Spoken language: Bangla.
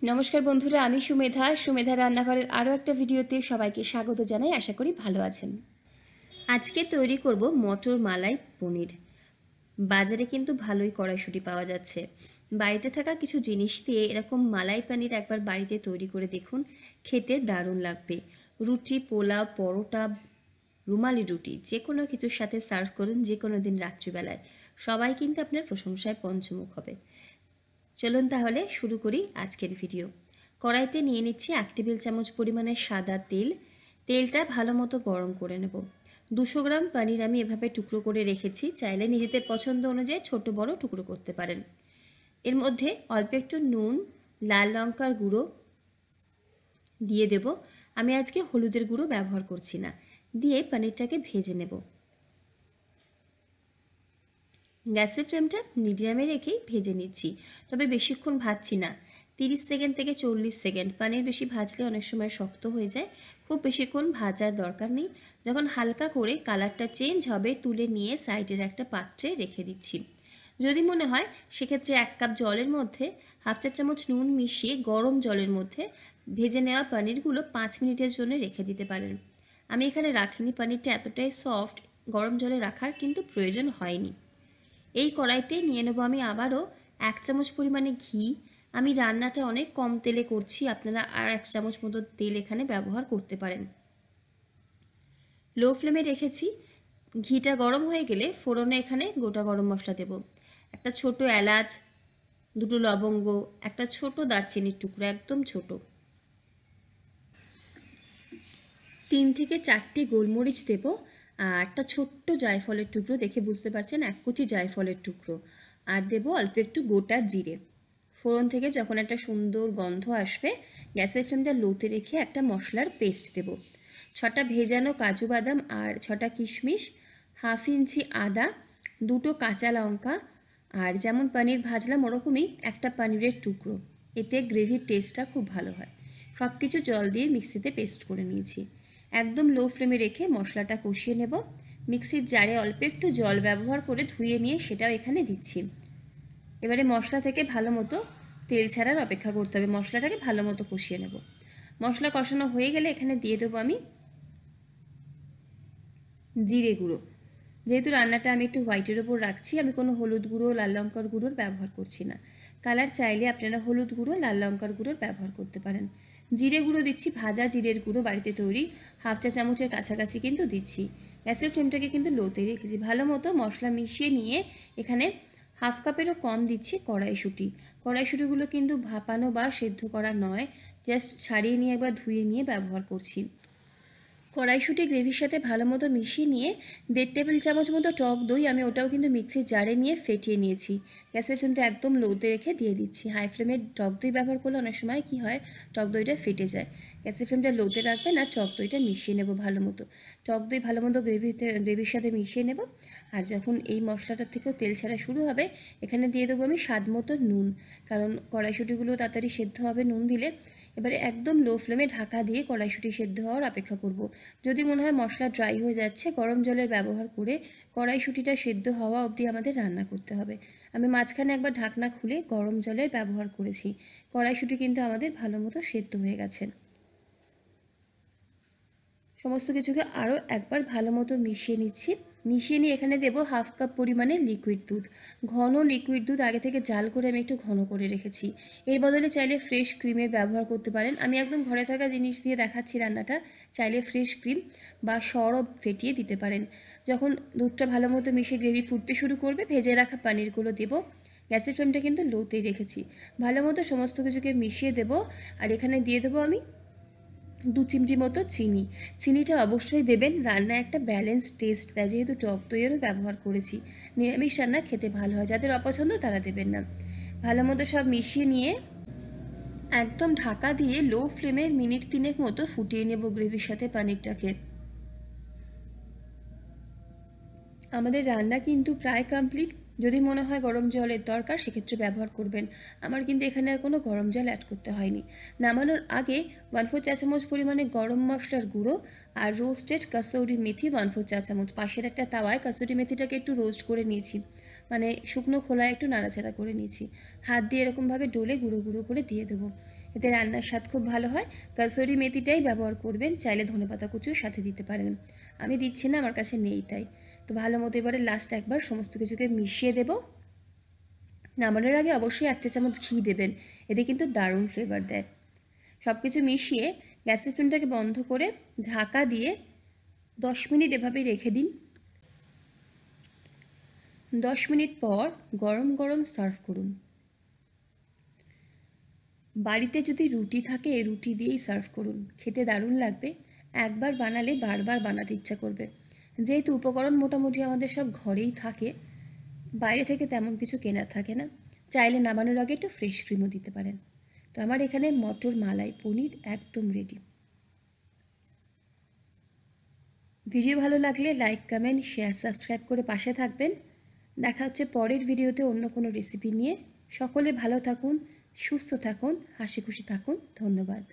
নমস্কার বন্ধুরা, আমি সুমেধা রান্নাঘরের আরও একটা ভিডিওতে সবাইকে স্বাগত জানাই। আশা করি ভালো আছেন। আজকে তৈরি করব মটর মালাই পনির। বাজারে কিন্তু ভালোই কড়াইশুঁটি পাওয়া যাচ্ছে। বাড়িতে থাকা কিছু জিনিস দিয়ে এরকম মালাই পনির একবার বাড়িতে তৈরি করে দেখুন, খেতে দারুণ লাগবে। রুটি, পোলাও, পরোটা, রুমালি রুটি যে কোনো কিছুর সাথে সার্ভ করুন যে কোনো দিন রাত্রিবেলায়, সবাই কিন্তু আপনার প্রশংসায় পঞ্চমুখ হবে। চলুন তাহলে শুরু করি আজকের ভিডিও। কড়াইতে নিয়ে নিচ্ছি 1 টেবিল চামচ পরিমাণে সাদা তেল। তেলটা ভালো মতো গরম করে নেব। 200 গ্রাম পনির আমি এভাবে টুকরো করে রেখেছি, চাইলে নিজেদের পছন্দ অনুযায়ী ছোট বড় টুকরো করতে পারেন। এর মধ্যে অল্প একটু নুন, লাল লঙ্কার গুঁড়ো দিয়ে দেব। আমি আজকে হলুদের গুঁড়ো ব্যবহার করছি না। দিয়ে পনিরটাকে ভেজে নেব। গ্যাসের ফ্লেমটা মিডিয়ামে রেখেই ভেজে নিচ্ছি, তবে বেশিক্ষণ ভাজছি না। 30 সেকেন্ড থেকে 40 সেকেন্ড। পনির বেশি ভাজলে অনেক সময় শক্ত হয়ে যায়, খুব বেশিক্ষণ ভাজার দরকার নেই। যখন হালকা করে কালারটা চেঞ্জ হবে, তুলে নিয়ে সাইডের একটা পাত্রে রেখে দিচ্ছি। যদি মনে হয় সেক্ষেত্রে 1 কাপ জলের মধ্যে হাফ চা চামচ নুন মিশিয়ে গরম জলের মধ্যে ভেজে নেওয়া পনিরগুলো 5 মিনিটের জন্য রেখে দিতে পারেন। আমি এখানে রাখিনি, পনিরটা এতটাই সফট, গরম জলে রাখার কিন্তু প্রয়োজন হয়নি। এই কড়াইতে নিয়ে নেব আমি আবারও 1 চামচ পরিমাণে ঘি। আমি রান্নাটা অনেক কম তেলে করছি, আপনারা আর 1 চামচ মতো তেল এখানে ব্যবহার করতে পারেন। লো ফ্লেমে রেখেছি। ঘিটা গরম হয়ে গেলে ফোড়নে এখানে গোটা গরম মশলা দেব। একটা ছোট এলাচ, 2টো লবঙ্গ, একটা ছোট দারচিনির টুকরো, একদম ছোট, 3 থেকে 4টি গোলমরিচ দেব। আর একটা ছোট্ট জায়ফলের টুকরো, দেখে বুঝতে পারছেন 1 কুচি জায়ফলের টুকরো। আর দেব অল্প একটু গোটা জিরে। ফোড়ন থেকে যখন একটা সুন্দর গন্ধ আসবে, গ্যাসের ফ্লেমটা লোতে রেখে একটা মশলার পেস্ট দেব। 6টা ভেজানো কাজু বাদাম আর 6টা কিশমিশ, হাফ ইঞ্চি আদা, 2টো কাঁচা লঙ্কা, আর যেমন পনির ভাজলাম ওরকমই একটা পনিরের টুকরো। এতে গ্রেভির টেস্টটা খুব ভালো হয়। সব কিছু জল দিয়ে মিক্সিতে পেস্ট করে নিয়েছি। একদম লো ফ্লেমে রেখে মশলাটা কষিয়ে নেব। মিক্সির জারে অল্প একটু জল ব্যবহার করে ধুয়ে নিয়ে সেটাও এখানে দিচ্ছি। এবারে মশলা থেকে ভালো মতো তেল ছাড়ার অপেক্ষা করতে হবে। মশলাটাকে ভালো মতো কষিয়ে নেব। মশলা কষানো হয়ে গেলে এখানে দিয়ে দেবো আমি জিরে গুঁড়ো। যেহেতু রান্নাটা আমি একটু হোয়াইটের ওপর রাখছি, আমি কোনো হলুদ গুঁড়ো, লাল লঙ্কার গুঁড়োর ব্যবহার করছি না। কালার চাইলে আপনারা হলুদ গুঁড়ো, লাল লঙ্কার গুঁড়োর ব্যবহার করতে পারেন। জিরে গুঁড়ো দিচ্ছি, ভাজা জিরের গুঁড়ো বাড়িতে তৈরি, হাফ চা চামচের কাছাকাছি কিন্তু দিচ্ছি। গ্যাসের ফ্লেমটাকে কিন্তু লোতে রেখেছি। ভালো মতো মশলা মিশিয়ে নিয়ে এখানে হাফ কাপেরও কম দিচ্ছি কড়াইশুঁটি। কড়াইশুঁটিগুলো কিন্তু ভাপানো বা সেদ্ধ করা নয়, জাস্ট ছাড়িয়ে নিয়ে একবার ধুয়ে নিয়ে ব্যবহার করছি। কড়াইশুঁটি গ্রেভির সাথে ভালো মতো মিশিয়ে নিয়ে 1.5 টেবিল চামচ মতো টক দই, আমি ওটাও কিন্তু মিক্সির জারে নিয়ে ফেটিয়ে নিয়েছি। গ্যাসের ফ্লেমটা একদম লোতে রেখে দিয়ে দিচ্ছি। হাই ফ্লেমে টক দই ব্যবহার করলে অনেক সময় কী হয়, টক দইটা ফেটে যায়। গ্যাসের ফ্লেমটা লোতে রাখবেন আর টক দইটা মিশিয়ে নেব ভালো মতো। টক দই ভালো মতো গ্রেভির সাথে মিশিয়ে নেব। আর যখন এই মশলাটার থেকেও তেল ছাড়া শুরু হবে, এখানে দিয়ে দেবো আমি স্বাদ মতো নুন, কারণ কড়াইশুঁটিগুলো তাড়াতাড়ি সেদ্ধ হবে নুন দিলে। এবারে একদম লো ফ্লেমে ঢাকা দিয়ে কড়াইশুঁটি সেদ্ধ হওয়ার অপেক্ষা করব। যদি মনে হয় মশলা ড্রাই হয়ে যাচ্ছে, গরম জলের ব্যবহার করে কড়াইশুঁটিটা সেদ্ধ হওয়া অবধি আমাদের রান্না করতে হবে। আমি মাঝখানে একবার ঢাকনা খুলে গরম জলের ব্যবহার করেছি। কড়াইশুঁটি কিন্তু আমাদের ভালো মতো সেদ্ধ হয়ে গেছে। সমস্ত কিছুকে আরও একবার ভালো মতো মিশিয়ে নিচ্ছি। মিশিয়ে নিয়ে এখানে দেবো হাফ কাপ পরিমাণে লিকুইড দুধ। ঘন লিকুইড দুধ, আগে থেকে জাল করে আমি একটু ঘন করে রেখেছি। এর বদলে চাইলে ফ্রেশ ক্রিমের ব্যবহার করতে পারেন। আমি একদম ঘরে থাকা জিনিস দিয়ে দেখাচ্ছি রান্নাটা, চাইলে ফ্রেশ ক্রিম বা সরও ফেটিয়ে দিতে পারেন। যখন দুধটা ভালো মতো মিশে গ্রেভি ফুটতে শুরু করবে, ভেজে রাখা পনিরগুলো দেবো। গ্যাসের ফ্লেমটা কিন্তু লোতেই রেখেছি। ভালো মতো সমস্ত কিছুকে মিশিয়ে দেবো। আর এখানে দিয়ে দেবো আমি 2 চিমটি মতো চিনি। চিনিটা অবশ্যই দেবেন, রান্নায় একটা ব্যালেন্স টেস্ট দেয়, যেহেতু টক দইয়েরও ব্যবহার করেছি। নিরামিষ রান্না খেতে ভালো হয়, যাদের অপছন্দ তারা দেবেন না। ভালো মতো সব মিশিয়ে নিয়ে একদম ঢাকা দিয়ে লো ফ্লেমে মিনিট 3 মতো ফুটিয়ে নেব গ্রেভির সাথে পনিরটাকে। আমাদের রান্না কিন্তু প্রায় কমপ্লিট। যদি মনে হয় গরম জলের দরকার, সেক্ষেত্রে ব্যবহার করবেন। আমার কিন্তু এখানে আর কোনো গরম জল অ্যাড করতে হয়নি। নামানোর আগে 1/4 চা চামচ পরিমাণে গরম মশলার গুঁড়ো আর রোস্টেড কাসৌরি মেথি 1/4 চা চামচ। পাশের একটা তাওয়ায় কাসৌরি মেথিটাকে একটু রোস্ট করে নিয়েছি। মানে শুকনো খোলায় একটু নাড়াচাড়া করে নিয়েছি। হাত দিয়ে এরকমভাবে ডলে গুঁড়ো গুঁড়ো করে দিয়ে দেবো। এতে রান্নার স্বাদ খুব ভালো হয়। কাসুরি মেথিটাই ব্যবহার করবেন, চাইলে ধনেপাতা কুচিও সাথে দিতে পারেন। আমি দিচ্ছি না, আমার কাছে নেই তাই। তো ভালো মতো এবারে লাস্ট একবার সমস্ত কিছুকে মিশিয়ে দেবো। নামানোর আগে অবশ্যই 1 চা চামচ ঘি দেবেন, এতে কিন্তু দারুণ ফ্লেভার দেয়। সব কিছু মিশিয়ে গ্যাসের ফ্লেমটাকে বন্ধ করে ঢাকা দিয়ে 10 মিনিট এভাবেই রেখে দিন। 10 মিনিট পর গরম গরম সার্ভ করুন। বাড়িতে যদি রুটি থাকে রুটি দিয়েই সার্ভ করুন, খেতে দারুণ লাগবে। একবার বানালে বারবার বানাতে ইচ্ছা করবে। যেহেতু উপকরণ মোটামুটি আমাদের সব ঘরেই থাকে, বাইরে থেকে তেমন কিছু কেনার থাকে না, চাইলে নামানোর আগে একটু ফ্রেশ ক্রিমও দিতে পারেন। তো আমার এখানে মটর মালাই পনির একদম রেডি। ভিডিও ভালো লাগলে লাইক, কমেন্ট, শেয়ার, সাবস্ক্রাইব করে পাশে থাকবেন। দেখা হচ্ছে পরের ভিডিওতে অন্য কোনো রেসিপি নিয়ে। সকলে ভালো থাকুন, সুস্থ থাকুন, হাসি খুশি থাকুন। ধন্যবাদ।